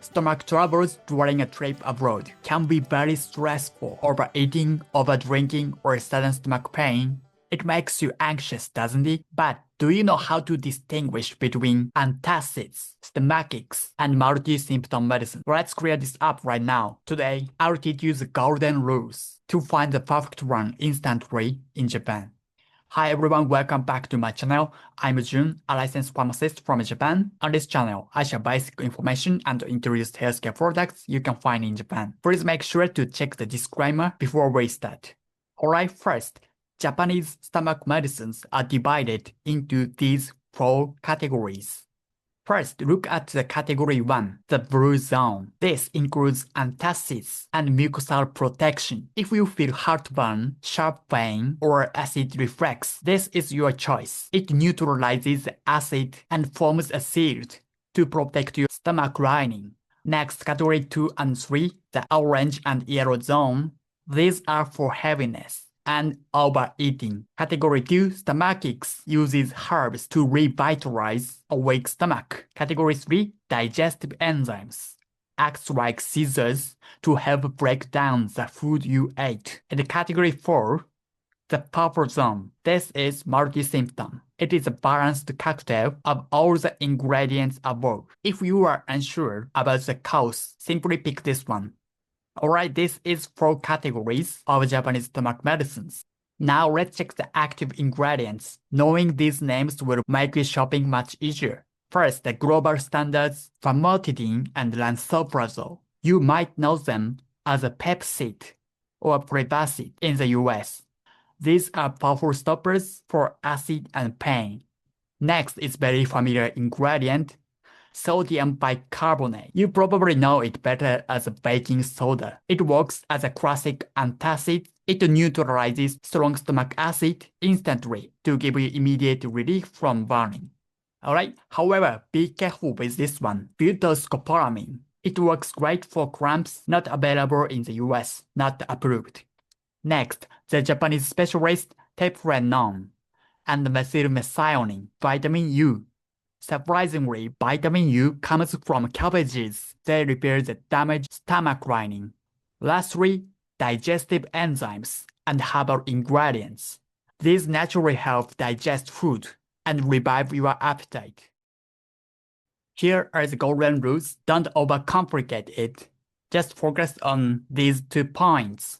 Stomach troubles during a trip abroad can be very stressful. Overeating, overdrinking, or sudden stomach pain. It makes you anxious, doesn't it? But do you know how to distinguish between antacids, stomachics, and multi-symptom medicine? Let's clear this up right now. Today, I'll teach you the golden rules to find the perfect one instantly in Japan. Hi everyone, welcome back to my channel. I'm Jun, a licensed pharmacist from Japan. On this channel, I share basic information and introduce healthcare products you can find in Japan. Please make sure to check the disclaimer before we start. Alright, first, Japanese stomach medicines are divided into these 4 categories. First, look at the category 1, the blue zone. This includes antacids and mucosal protection. If you feel heartburn, sharp pain, or acid reflux, this is your choice. It neutralizes the acid and forms a shield to protect your stomach lining. Next, category 2 and 3, the orange and yellow zone. These are for heaviness and overeating. Category 2, stomachics, uses herbs to revitalize a weak stomach. Category 3, digestive enzymes, acts like scissors to help break down the food you ate. And category 4, the purple zone. This is multi-symptom. It is a balanced cocktail of all the ingredients above. If you are unsure about the cause, simply pick this one. Alright, this is 4 categories of Japanese stomach medicines. Now let's check the active ingredients. Knowing these names will make your shopping much easier. First, the global standards, famotidine and lansoprazole. You might know them as a Pepcid or Prevacid in the US. These are powerful stoppers for acid and pain. Next is very familiar ingredient, sodium bicarbonate. You probably know it better as a baking soda. It works as a classic antacid. It neutralizes strong stomach acid instantly to give you immediate relief from burning. Alright, however, be careful with this one. Buscopan. It works great for cramps, not available in the US, not approved. Next, the Japanese specialist Takepron and methylmethionine, vitamin U. Surprisingly, vitamin U comes from cabbages. They repair the damaged stomach lining. Lastly, digestive enzymes and herbal ingredients. These naturally help digest food and revive your appetite. Here are the golden rules. Don't overcomplicate it. Just focus on these 2 points.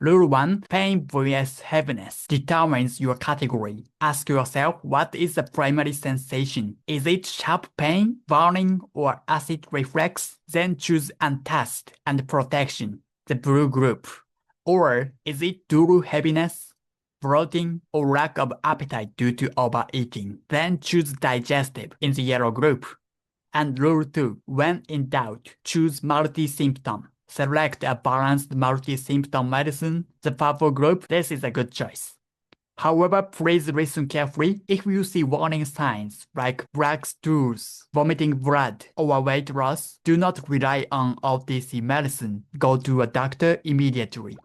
Rule 1. Pain vs heaviness determines your category. Ask yourself, what is the primary sensation? Is it sharp pain, burning, or acid reflux? Then choose antacid and protection, the blue group. Or is it dual heaviness, bloating, or lack of appetite due to overeating? Then choose digestive in the yellow group. And rule 2. When in doubt, choose multi-symptom. Select a balanced multi-symptom medicine, the purple group. This is a good choice. However, please listen carefully. If you see warning signs like black stools, vomiting blood, or weight loss, do not rely on OTC medicine. Go to a doctor immediately.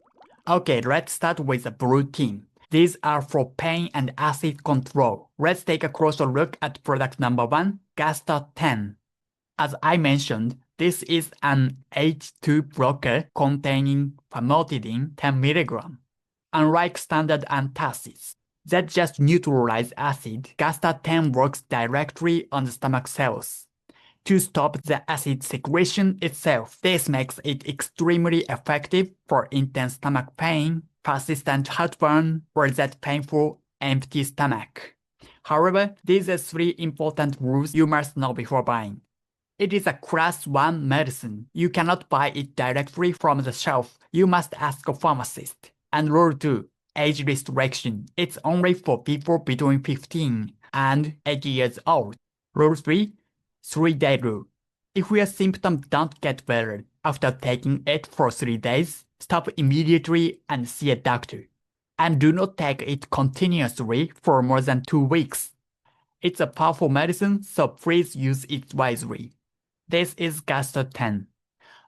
Okay, let's start with the blue team. These are for pain and acid control. Let's take a closer look at product number 1, Gaster 10. As I mentioned, this is an H2 blocker containing famotidine 10 mg. Unlike standard antacids that just neutralize acid, Gaster 10 works directly on the stomach cells to stop the acid secretion itself. This makes it extremely effective for intense stomach pain, persistent heartburn, or that painful empty stomach. However, these are 3 important rules you must know before buying. It is a class 1 medicine. You cannot buy it directly from the shelf. You must ask a pharmacist. And rule 2, age restriction. It's only for people between 15 and 80 years old. Rule 3, 3-day rule. If your symptoms don't get better after taking it for 3 days, stop immediately and see a doctor. And do not take it continuously for more than 2 weeks. It's a powerful medicine, so please use it wisely. This is Gaster 10.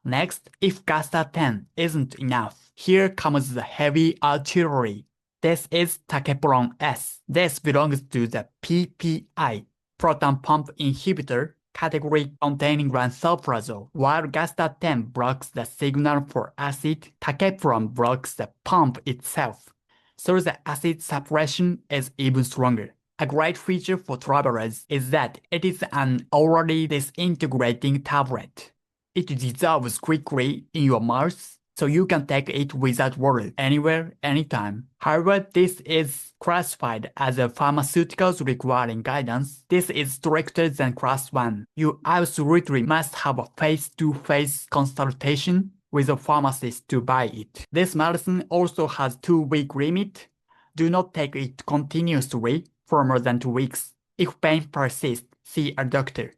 Next, if Gaster 10 isn't enough, here comes the heavy artillery. This is Takepron S. This belongs to the PPI, proton pump inhibitor category containing lansoprazole, while Gaster 10 blocks the signal for acid. Takepron blocks the pump itself, so the acid suppression is even stronger. A great feature for travelers is that it is an orally disintegrating tablet. It dissolves quickly in your mouth, so you can take it without worry anywhere, anytime. However, this is classified as a pharmaceuticals requiring guidance. This is stricter than Class 1. You absolutely must have a face-to-face consultation with a pharmacist to buy it. This medicine also has 2-week limit. Do not take it continuously for more than 2 weeks. If pain persists, see a doctor.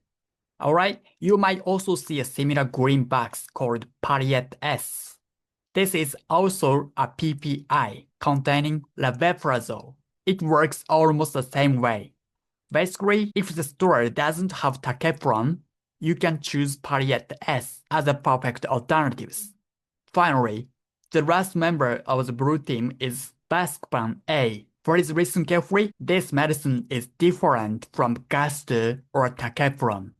Alright, you might also see a similar green box called Pariet S. This is also a PPI containing lansoprazole. It works almost the same way. Basically, if the store doesn't have Takepron, you can choose Pariet S as a perfect alternative. Finally, the last member of the blue team is Buscopan A. Please listen carefully, this medicine is different from Gaster or Takepron.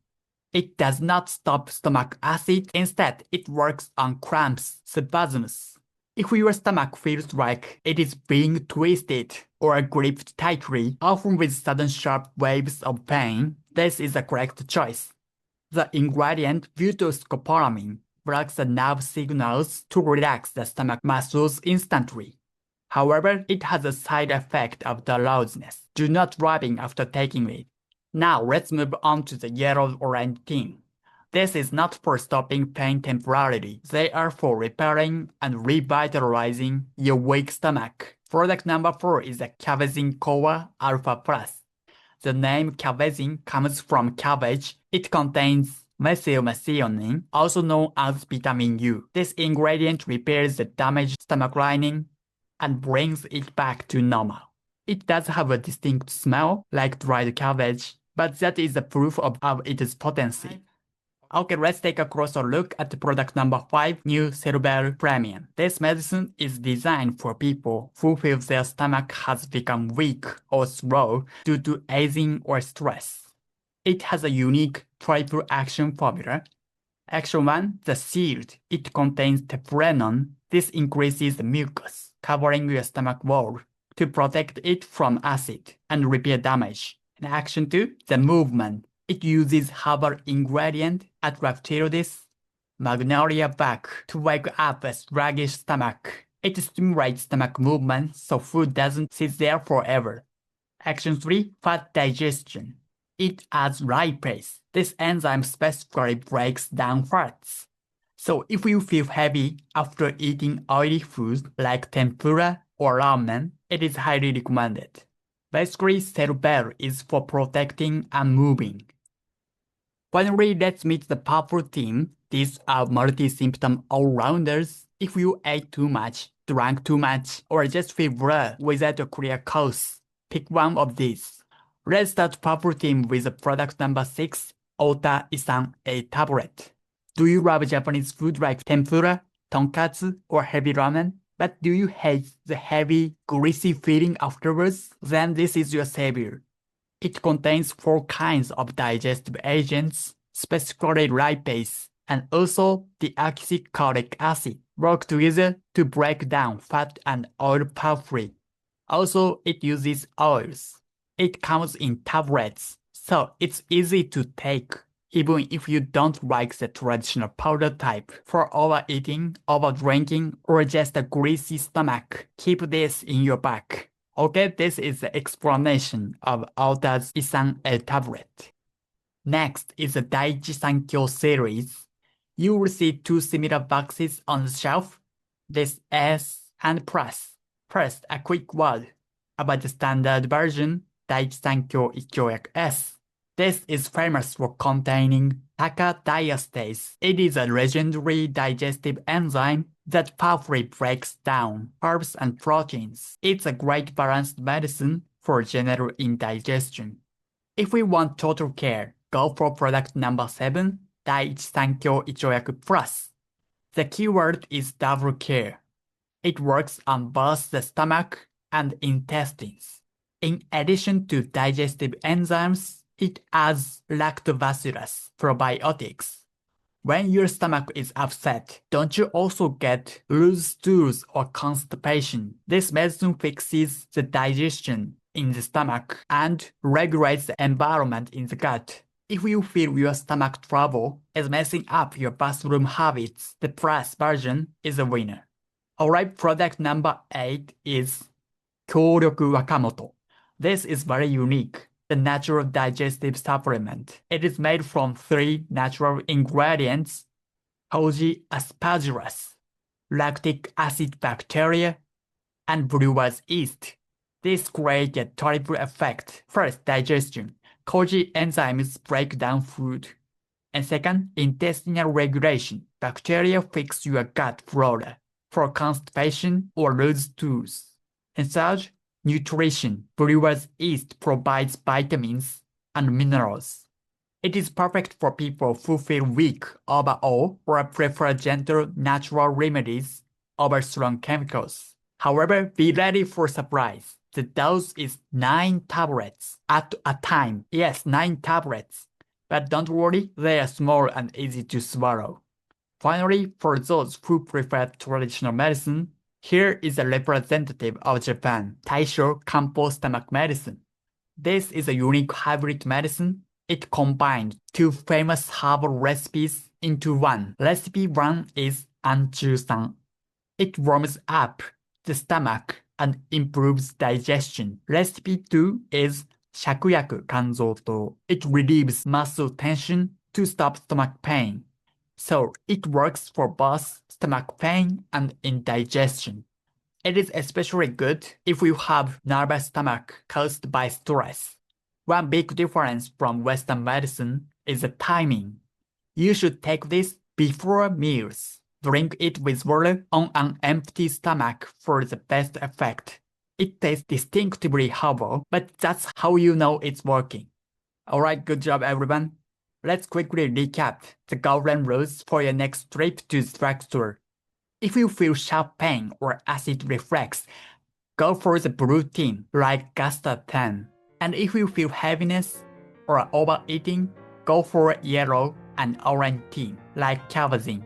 It does not stop stomach acid, instead it works on cramps, spasms. If your stomach feels like it is being twisted or gripped tightly, often with sudden sharp waves of pain, this is the correct choice. The ingredient butoscopolamine blocks the nerve signals to relax the stomach muscles instantly. However, it has a side effect of drowsiness. Do not rubbing after taking it. Now let's move on to the yellow-orange team. This is not for stopping pain temporarily. They are for repairing and revitalizing your weak stomach. Product number 4 is the Cabagin Kowa Alpha Plus. The name Cabagin comes from cabbage. It contains methylmethionine, also known as vitamin U. This ingredient repairs the damaged stomach lining and brings it back to normal. It does have a distinct smell like dried cabbage, but that is the proof of its potency. Okay, let's take a closer look at product number 5, new Selbelle Premium. This medicine is designed for people who feel their stomach has become weak or slow due to aging or stress. It has a unique triple action formula. Action 1, the shield. It contains teprenon. This increases the mucus covering your stomach wall to protect it from acid and repair damage. And action 2, the movement. It uses herbal ingredient Atractylidis, magnolia bark to wake up a sluggish stomach. It stimulates stomach movement so food doesn't sit there forever. Action 3, fat digestion. It adds lipase. This enzyme specifically breaks down fats. So if you feel heavy after eating oily food like tempura or ramen, it is highly recommended. Basically, Selbelle is for protecting and moving. Finally, let's meet the purple team. These are multi-symptom all-rounders. If you ate too much, drank too much, or just feel blur without a clear cause, pick one of these. Let's start purple team with the product number 6, Ohta Isan A tablet. Do you love Japanese food like tempura, tonkatsu, or heavy ramen? But do you hate the heavy, greasy feeling afterwards? Then this is your savior. It contains 4 kinds of digestive agents, specifically lipase, and also deoxycholic acid, work together to break down fat and oil powerfully. Also, it uses oils. It comes in tablets, so it's easy to take, even if you don't like the traditional powder type. For overeating, overdrinking, or just a greasy stomach, keep this in your bag. Okay, this is the explanation of Ohta's Isan A tablet. Next is the Daiichi Sankyo series. You will see 2 similar boxes on the shelf. This S and Plus. First, a quick word about the standard version, Daiichi Sankyo Ichoyaku S. This is famous for containing Taka diastase. It is a legendary digestive enzyme that powerfully breaks down carbs and proteins. It's a great balanced medicine for general indigestion. If we want total care, go for product number 7, Daiichi Sankyo Ichoyaku Plus. The keyword is double care. It works on both the stomach and intestines. In addition to digestive enzymes, It adds lactobacillus probiotics. When your stomach is upset, don't you also get loose stools or constipation? This medicine fixes the digestion in the stomach and regulates the environment in the gut. If you feel your stomach trouble is messing up your bathroom habits, the plus version is a winner. Alright, product number 8 is Kyoryoku Wakamoto. This is very unique. The natural digestive supplement. It is made from 3 natural ingredients: Koji aspergillus, lactic acid bacteria, and brewer's yeast. This creates a triple effect. First, digestion. Koji enzymes break down food. And second, intestinal regulation. Bacteria fix your gut flora for constipation or loose stools. And third, nutrition. Brewer's yeast provides vitamins and minerals. It is perfect for people who feel weak overall or prefer gentle natural remedies over strong chemicals. However, be ready for surprise. The dose is 9 tablets at a time. Yes, 9 tablets. But don't worry, they are small and easy to swallow. Finally, for those who prefer traditional medicine, here is a representative of Japan, Taisho Kampo stomach medicine. This is a unique hybrid medicine. It combines 2 famous herbal recipes into one. Recipe 1 is Anchu-san. It warms up the stomach and improves digestion. Recipe 2 is Shakuyaku Kanzoto. It relieves muscle tension to stop stomach pain. So it works for both stomach pain and indigestion. It is especially good if you have nervous stomach caused by stress. One big difference from Western medicine is the timing. You should take this before meals. Drink it with water on an empty stomach for the best effect. It tastes distinctively herbal, but that's how you know it's working. Alright, good job everyone. Let's quickly recap the golden rules for your next trip to the drugstore. If you feel sharp pain or acid reflux, go for the blue tea like Gaster 10. And if you feel heaviness or overeating, go for yellow and orange tea like Cabagin.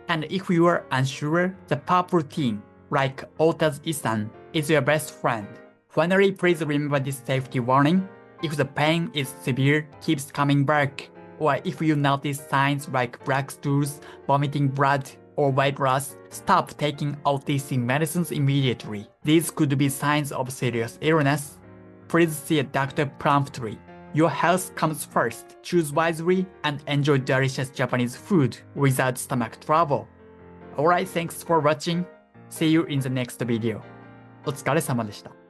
And if you are unsure, the purple tea like Ohta's Isan is your best friend. Finally, please remember this safety warning. If the pain is severe, keeps coming back, or if you notice signs like black stools, vomiting blood, or weight loss, stop taking OTC medicines immediately. These could be signs of serious illness. Please see a doctor promptly. Your health comes first. Choose wisely and enjoy delicious Japanese food without stomach trouble. Alright, thanks for watching. See you in the next video. お疲れ様でした。